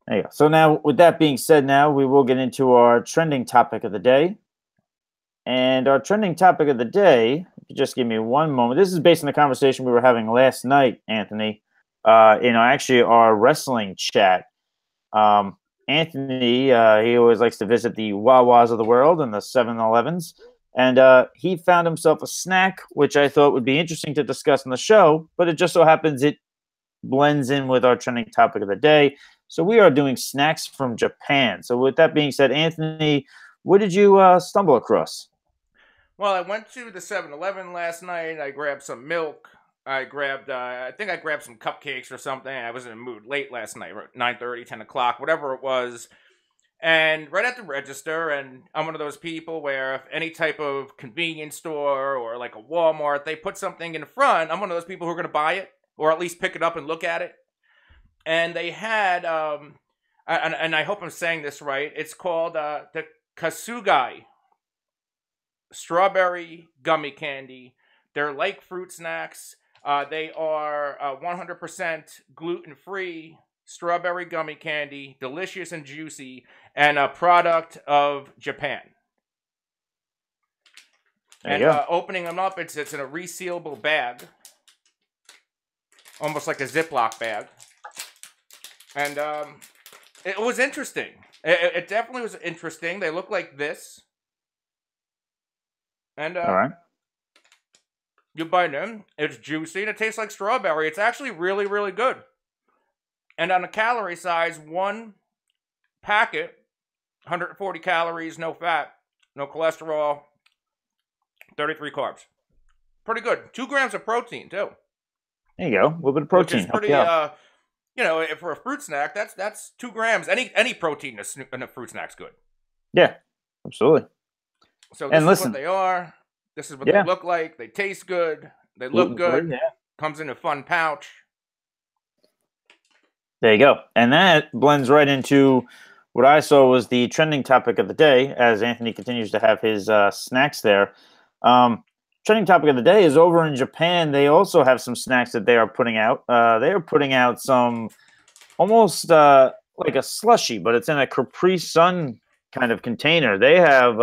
There you go. So now, with that being said, now we will get into our trending topic of the day. And our trending topic of the day, if you just give me one moment. This is based on the conversation we were having last night, Anthony. Actually, our wrestling chat. Um, Anthony, he always likes to visit the Wawas of the world and the 7-Elevens. And he found himself a snack, which I thought would be interesting to discuss on the show, but it just so happens it blends in with our trending topic of the day. So we are doing snacks from Japan. So with that being said, Anthony, what did you stumble across? Well, I went to the 7-Eleven last night. I grabbed some milk. I think I grabbed some cupcakes or something. I was in a mood late last night, 9:30, 10 o'clock, whatever it was. And right at the register, and I'm one of those people where if any type of convenience store or like a Walmart, they put something in front, I'm one of those people who are going to buy it or at least pick it up and look at it. And they had, and I hope I'm saying this right, it's called the Kasugai strawberry gummy candy. They're like fruit snacks. They are 100% gluten free strawberry gummy candy, delicious and juicy, and a product of Japan. There you And go. opening them up, it's in a resealable bag, almost like a Ziploc bag. And it was interesting. It definitely was interesting. They look like this. And All right. you bite them. It's juicy and it tastes like strawberry. It's actually really, really good. And on the calorie size, one packet, 140 calories, no fat, no cholesterol, 33 carbs. Pretty good. 2 grams of protein too, There you go. A little bit of which is protein. Help you pretty. out. For a fruit snack, that's 2 grams. Any protein in a fruit snack's good. Yeah, absolutely. So this And is what listen, they are. This is what they yeah, look like. They taste good. They look gluten free. good. Yeah. Comes in a fun pouch. There you go. And that blends right into what I saw was the trending topic of the day as Anthony continues to have his snacks there. Um, Trending topic of the day is over in Japan. They also have some snacks that they are putting out. They are putting out some almost like a slushy, but it's in a Capri Sun kind of container. They have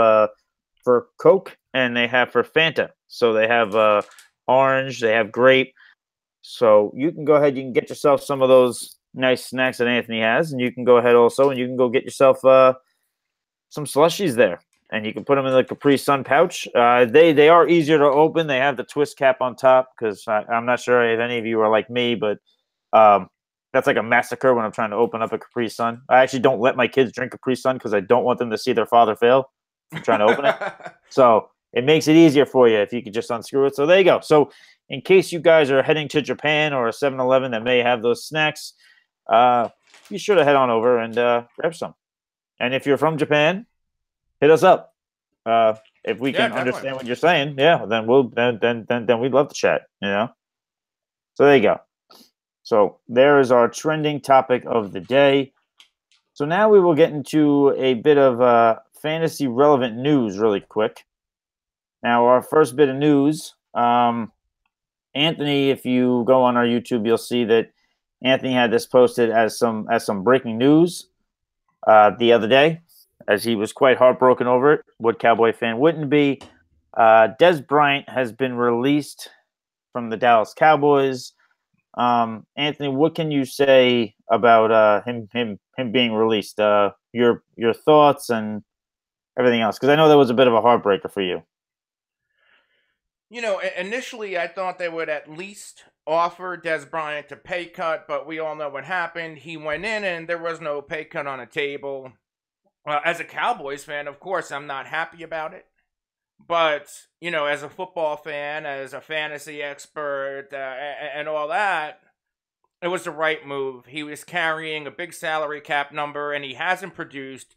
for Coke and they have for Fanta. So they have orange, they have grape. So you can go ahead, you can get yourself some of those nice snacks that Anthony has, and you can go ahead also and you can go get yourself some slushies there. And you can put them in the Capri Sun pouch. They are easier to open. They have the twist cap on top because I'm not sure if any of you are like me, but um, that's like a massacre when I'm trying to open up a Capri Sun. I actually don't let my kids drink Capri Sun because I don't want them to see their father fail from trying to open it. So it makes it easier for you if you could just unscrew it. So there you go. So in case you guys are heading to Japan or a 7-Eleven that may have those snacks, be sure to head on over and grab some. And if you're from Japan, hit us up. If we Yeah, can definitely. understand what you're saying, yeah, then then we'd love to chat. So there you go. So there is our trending topic of the day. So now we will get into a bit of fantasy relevant news really quick. Now our first bit of news, Anthony, if you go on our YouTube, you'll see that Anthony had this posted as some breaking news the other day, as he was quite heartbroken over it. What Cowboy fan wouldn't be? Des Bryant has been released from the Dallas Cowboys. Anthony, what can you say about him being released? Your thoughts and everything else, because I know that was a bit of a heartbreaker for you. Initially I thought they would at least offer Des Bryant a pay cut, but we all know what happened. He went in and there was no pay cut on the table. As a Cowboys fan, of course, I'm not happy about it. But, as a football fan, as a fantasy expert, and all that, it was the right move. He was carrying a big salary cap number, and he hasn't produced.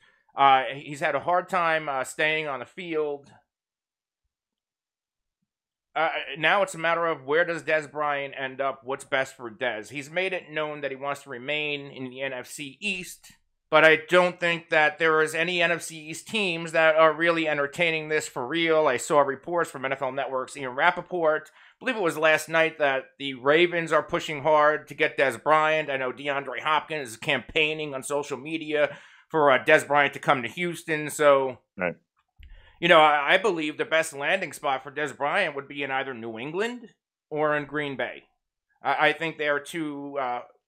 He's had a hard time staying on the field. Now it's a matter of where does Des Bryant end up? What's best for Des? He's made it known that he wants to remain in the NFC East, but I don't think that there is any NFC East teams that are really entertaining this for real. I saw reports from NFL Network's Ian Rappaport believe it was last night that the Ravens are pushing hard to get Des Bryant. I know DeAndre Hopkins is campaigning on social media for Des Bryant to come to Houston. So, Right. I believe the best landing spot for Des Bryant would be in either New England or in Green Bay. I think they are two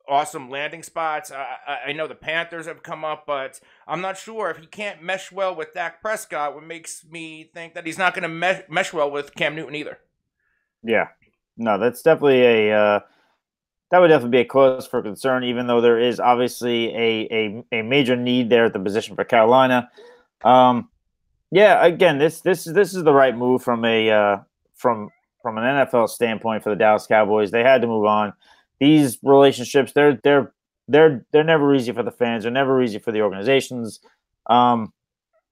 awesome landing spots. I know the Panthers have come up, but I'm not sure if he can't mesh well with Dak Prescott, what makes me think that he's not going to mesh well with Cam Newton either. Yeah. No, that's definitely that would definitely be a cause for concern, even though there is obviously a major need there at the position for Carolina. Yeah, again, this is the right move from from an NFL standpoint for the Dallas Cowboys. They had to move on. These relationships, they're never easy for the fans. They're never easy for the organizations. I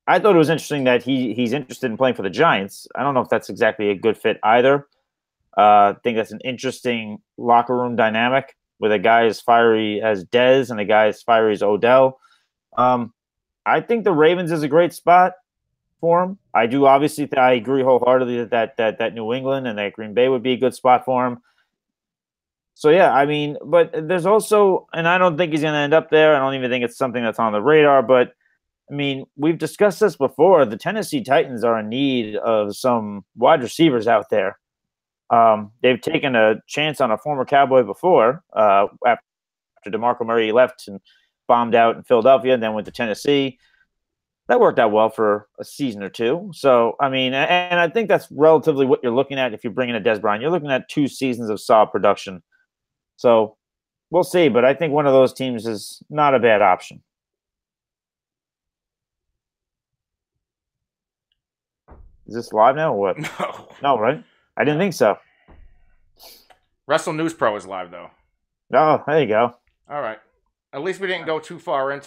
thought it was interesting that he's interested in playing for the Giants. I don't know if that's exactly a good fit either. I think that's an interesting locker room dynamic with a guy as fiery as Dez and a guy as fiery as Odell. I think the Ravens is a great spot for him. I do obviously I agree wholeheartedly that New England and that Green Bay would be a good spot for him. So yeah, I mean, but there's also, and I don't think he's going to end up there. I don't even think it's something that's on the radar. But I mean, we've discussed this before. The Tennessee Titans are in need of some wide receivers out there. They've taken a chance on a former Cowboy before, after DeMarco Murray left and bombed out in Philadelphia and then went to Tennessee. That worked out well for a season or two. So, I mean, and I think that's relatively what you're looking at if you bring in a Des Bryant. You're looking at 2 seasons of solid production. So, we'll see. But I think one of those teams is not a bad option. Is this live now or what? No. No, right? I didn't think so. Wrestle News Pro is live, though. Oh, there you go. All right. At least we didn't go too far into